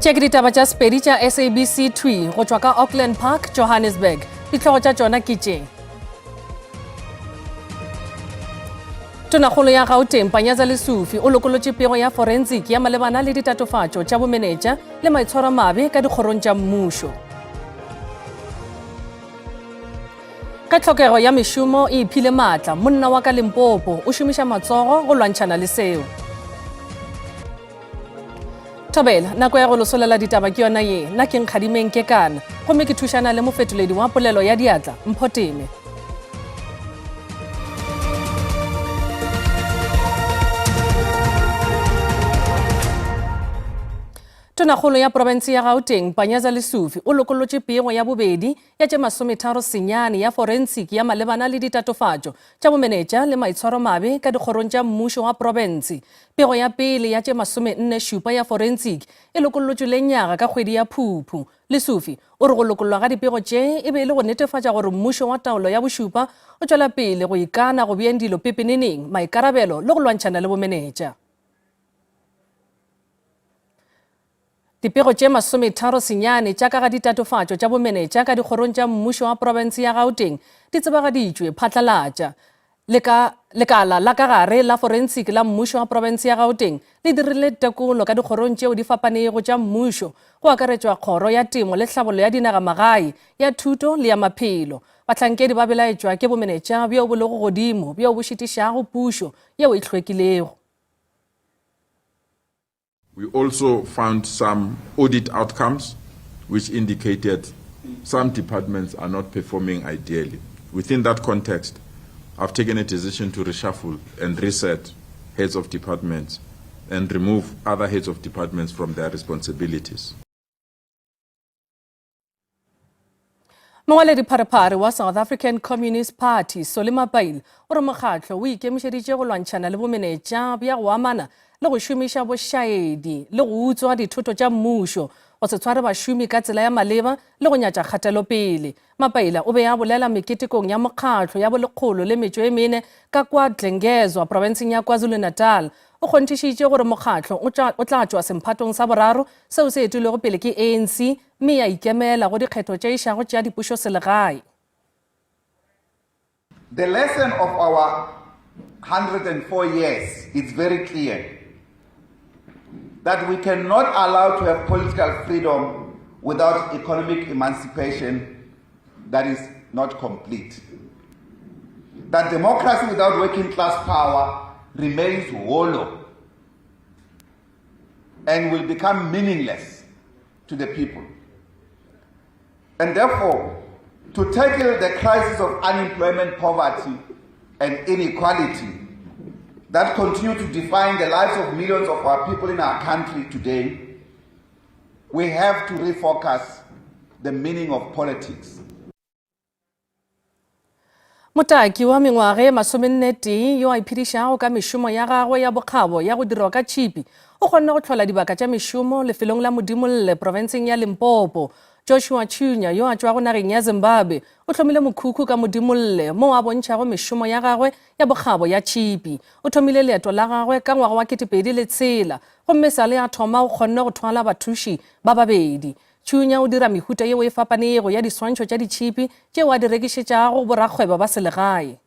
Check ditaba tša Sepedi tša SABC 2 go tšwa ka Auckland Park, Johannesburg. Ditlhogo tša tšona ke tše. Tonakgolo ya Gauteng Panyaza Lesufi o lokolotše pego ya forensic ya malebana le ditatofatšo tša bomenetša le maitshwaro mabe ka dikgorong tša mmušo. Ka tlhokego ya mešomo e iphile maatla, monna wa ka Limpopo o šomiša matsogo go lwantšhana le seo. Thobela, nako ya go losolela ditaba ke yona ye, nna ke Nkgadimeng ke kana, gomme ke thušana le mofetoledi wa polelo ya diatla, Mpho Teme. Tonakgolo ya province ya Gauteng Panyaza Lesufi o lokolotše pego ya bobedi ya tše 39 ya forensic ya malebana le ditatofatšo tša bomenetša le maitshwaro mabe ka dikgorong tša mmušo wa province. Pego ya pele ya tše 47 ya forensic e lokolotšwe lenyaga ka kgwedi ya Phuphu. Lesufi o re go lokololwa ga dipego tše e be le go netefatša gore mmušo wa taolo ya bošupa o tšwela pele go ikana go beeng dilo pepeneneng, maikarabelo le go lwantšhana le bomenetša. Dipego tše 39 tša ka ga ditatofatšo tša bomenetša ka dikgorong tša mmušo wa province ya Gauteng di tsebagaditšwe phatlalatša. Lekala la ka gare la forensic la mmušo wa province ya Gauteng le dirile tekolo ka dikgorong tšeo di fapanego tša mmušo go akaretšwa kgoro ya temo le tlhabolo ya dinagamagae, ya thuto le ya maphelo. Bahlankedi ba belaetšwa ke bomenetša bjeo bo lego godimo bjeo bo šitišago pušo yeo e hlwekilego. We also found some audit outcomes which indicated some departments are not performing ideally. Within that context, I've taken a decision to reshuffle and reset heads of departments and remove other heads of departments from their responsibilities. Mongwaledi pharephare wa South African Communist Party Solima Bail o re mokgatlo o ikemišeditše go lwantšhana le bomenetša bja go amana le go šomiša bošaedi le go utswa dithoto tša mmušo go se tshware bašomi ka tsela ya maleba le go nyatša kgatelopele. Mapaila o be a bolela meketekong ya mokgatlo ya bolekgolo le metšo e mene ka kwa Dlengezwa provinceng ya KwaZulu-Natal. O kgonthišitše gore mokgatlo o tla tšwa semphatong sa boraro seo se etilwego pele ke ANC mme ya ikemela go dikgetho tše išago tša dipušo selegae. The lesson of our 104 years is very clear that we cannot allow to have political freedom without economic emancipation that is not complete. That democracy without working class power remains hollow and will become meaningless to the people. And therefore, to tackle the crisis of unemployment, poverty, and inequality that continue to define the lives of millions of our people in our country today, we have to refocus the meaning of politics. Motaki wa mengwage 40 yo a iphedišago ka mešomo ya gagwe ya bokgabo ya go dirwa ka tšhipi o kgonne go tlhola dibaka tša mešomo lefelong la Modimolle provinceng ya Limpopo. Joshua Chunya yo a tšwa go nageng ya Zimbabwe o hlomile mokhukhu ka Modimolle mo a bontšhago mešomo ya gagwe ya bokgabo ya tšhipi. O thomile leeto la gagwe ka ngwaga wa 2006 gomme sale a thoma o kgonne go thwala bathuši ba babedi. Chunya o dira mehuta yeo e fapanego ya diswantšho tša ditšhipi tšeo a di rekišetšago borakgwebo ba selegae.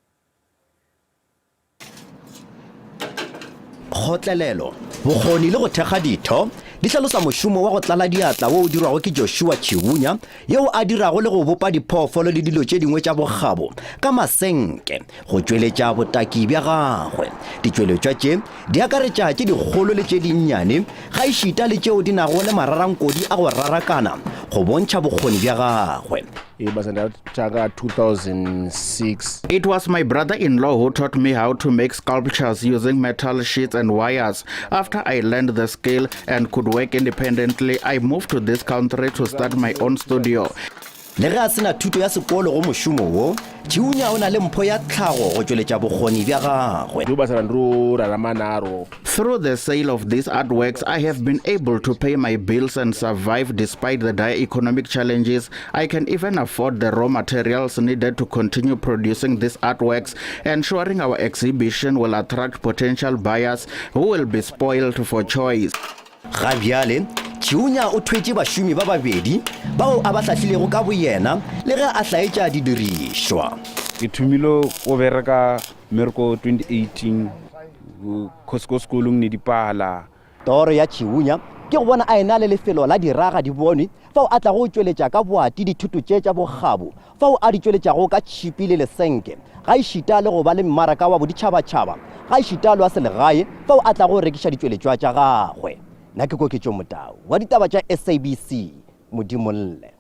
Kgotlelelo, bokgoni le go thekga ditho di hlalosa mošomo wa go tlala diatla wo o dirwago ke Joshua Chibunya yeo a dirago le go bopa diphoofolo le dilo tše dingwe tša bogabo ka masenke go tšweletša botaki bja gagwe. Ditšweletšwa tše di akaretša tše dikgolo le tše dinnyane ga e šita le tšeo di nago le mararankodi a go rarakana go bontšha bokgoni bja gagwe. It was in 2006. It was my brother-in-law who taught me how to make sculptures using metal sheets and wires. After I learned the skill and could work independently, I moved to this country to start my own studio. Le ge a sena thuto ya sekolo go mošomo wo, Chibunya o na le mpho ya tlhago go tšweletša bokgoni bja gagwe. Through the sale of these artworks, I have been able to pay my bills and survive despite the dire economic challenges. I can even afford the raw materials needed to continue producing these artworks, ensuring our exhibition will attract potential buyers who will be spoiled for choice. ga bjale Chiunya o thwetse bašomi ba babedi bao a ba hlahlilego ka boyena le ge a hlaetša didirišwa. Ke thumile o bereka mmereko 2018 ko sekolong ne dipala. Toro ya Chiunya ke go bona a ena le lefelo la diraga di bone fao a tla go tšweletša ka boati dithuto tša bogabo fao a di tšweletšago ka tšhipi le lesenke ga išita le go ba le mmaraka wa boditšhabatšhaba ga išita le wa selegae fao a tla go rekiša ditšweletšwa tša gagwe. Nna ke Koketšo Motau wa ditaba tša SABC Modimolle.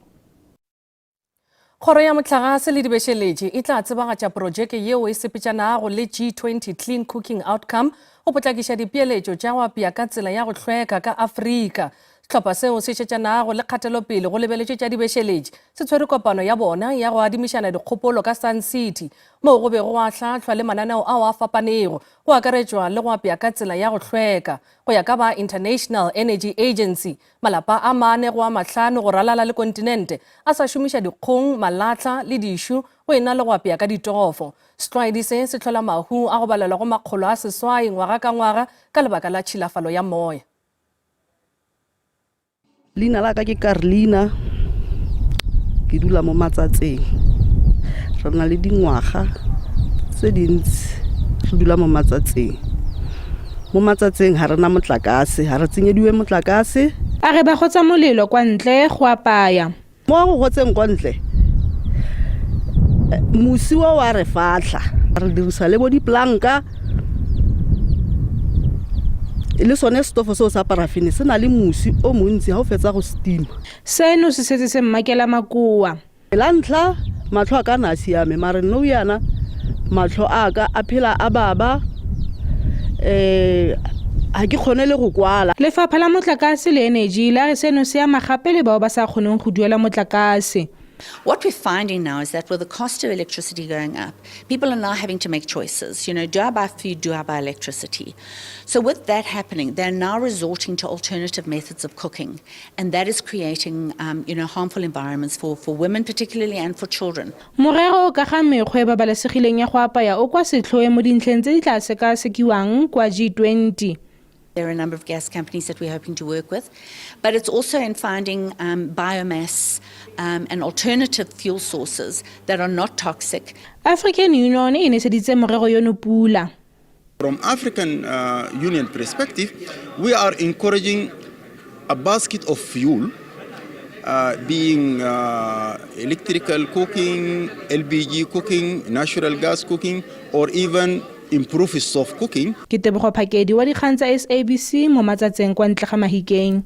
Kgoro ya motlagase le dibešeletše e tla tsebagatša projeke yeo e sepetšanago le G20 Clean Cooking Outcome go potlakiša dipeeletšo tša go apea ka tsela ya go hlweka ka Afrika. Sehlopha seo se šetšanago le kgatelopele go lebeletšo tša dibešeletše se tshwere kopano ya bona ya go adimišana dikgopolo ka Sun City moo go bego go a hlahlwa le mananeo ao a fapanego go akaretšwa le go apea ka tsela ya go hlweka. Go ya ka ba International Energy Agency, malapa a 4 go a 5 go ralala le kontinente a sa šomiša dikgong, malatla le dišu go ena le go apea ka ditofo. Setlwaedi se se tlhola mahu a go balela go 800 ngwaga ka ngwaga ka lebaka la tšhilafalo ya moya. Leina la ka ke Carolina, ke dula mo Matsatseng. Re na le dingwaga tse dintsi re dula mo Matsatseng. Mo Matsatseng ha rena motlakase, ha re tsenyediwe motlakase. A re ba gotsa molelo kwa ntle go apaya. Mo go gotseng kwa ntle musi wa re fatla re dirisa le bo diplanka le sone stofo seo sa parafini se na le musi o montsi ha o fetsa go steam. Seno se setse se mmakela makoa. La ntla matlho a ka na siame mare no yana matlho a ka a phela a baba ha ke kgone le go kwala. Lefapha la motlakase le energy la re seno se ama gape le bao ba sa kgoneng go duela motlakase. What we're finding now is that with the cost of electricity going up, people are now having to make choices. You know, do I buy food, do I buy electricity? So with that happening, they're now resorting to alternative methods of cooking. And that is creating, harmful environments for women particularly and for children. Morero ka ga mekgwa e babalesegileng ya go apaya o kwa setlhoe mo dintlheng tse di tla sekasekiwang kwa G20. There are a number of gas companies that we're hoping to work with, but it's also in finding biomass and alternative fuel sources that are not toxic. African Union e neseditse morero yono pula. From African Union perspective, we are encouraging a basket of fuel, being electrical cooking, LPG cooking, natural gas cooking, or even improve soft cooking. Ke Tebogo Phakedi wa dikgang tsa SABC mo Matsatseng kwa ntle ga Mahikeng.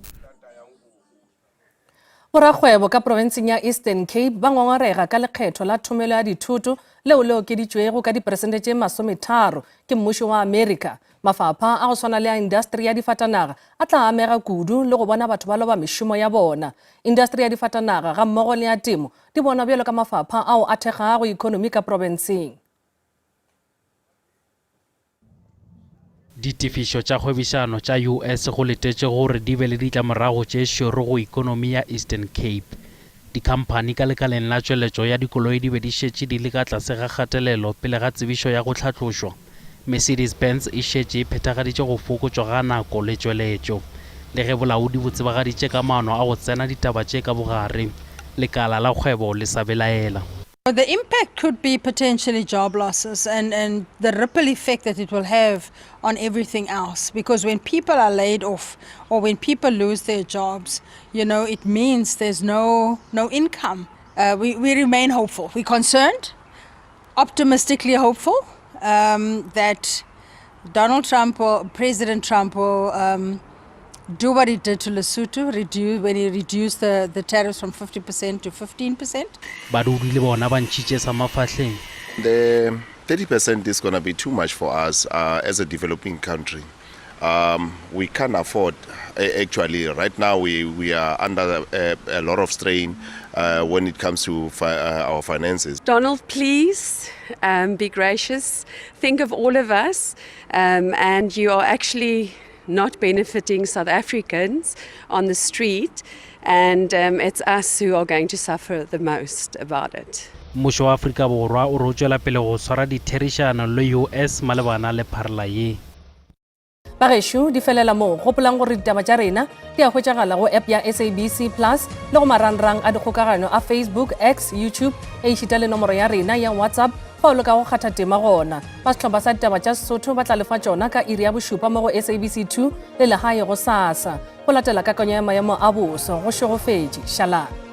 Borakgwebo ka provinseng ya Eastern Cape ba ngongorega ka lekgetho la thomelo ya dithoto leo le okeditšwego ka diperesente tše 30 ke mmušo wa America. Mafapha a go swana le a industry ya difatanaga a tla amega kudu le go bona batho ba loba mešomo ya bona. Industry ya difatanaga ga mmogo le ya temo di bona bjalo ka mafapha ao a thegago economy ka provinseng. Ditifišo tša kgwebišano tša US go letetše gore di be le ditlamorago tše šoro go ikonomi ya Eastern Cape. Dikhamphani ka lekaleng la tšweletšo ya dikoloi di be di šetše di le ka tlase ga kgatelelo pele ga tsebišo ya go tlhatlošwa. Mercedes-Benz e šetše e phethagaditše go fokotšwa ga nako le tšweletšo. Le ge bolaodi bo tsebagaditše ka maano a go tsena ditaba tše ka bogare, lekala la kgwebo le sa belaela. The impact could be potentially job losses and the ripple effect that it will have on everything else. Because when people are laid off or when people lose their jobs, it means there's no income. We remain hopeful. We're concerned, optimistically hopeful that Donald Trump or President Trump will do what he did to Lesotho, when he reduced the tariffs from 50% to 15%. The 30% is going to be too much for us as a developing country. We can't afford, actually, right now we are under a lot of strain when it comes to our finances. Donald, please be gracious. Think of all of us, and you are actually not benefiting South Africans on the street, and it's us who are going to suffer the most about it. Mmušo wa Afrika Borwa o rotšwela pele go swara ditherišano le US malebana le pharela ye. Bagesho di felela mo gopolang gore ditaba tša rena di a hwetšagala go app ya SABC Plus le go marangrang a dikgokagano a Facebook, X, YouTube e išita le nomoro ya rena ya WhatsApp fa o le ka go kgatha tema gona. Ba setlhopha sa ditaba tša Sesotho ba tla lefa tšona ka iri ya bošupa mo go SABC 2 le legae go SASA. Go latela kakanyo ya maemo a boso go šogofetše. Shalom.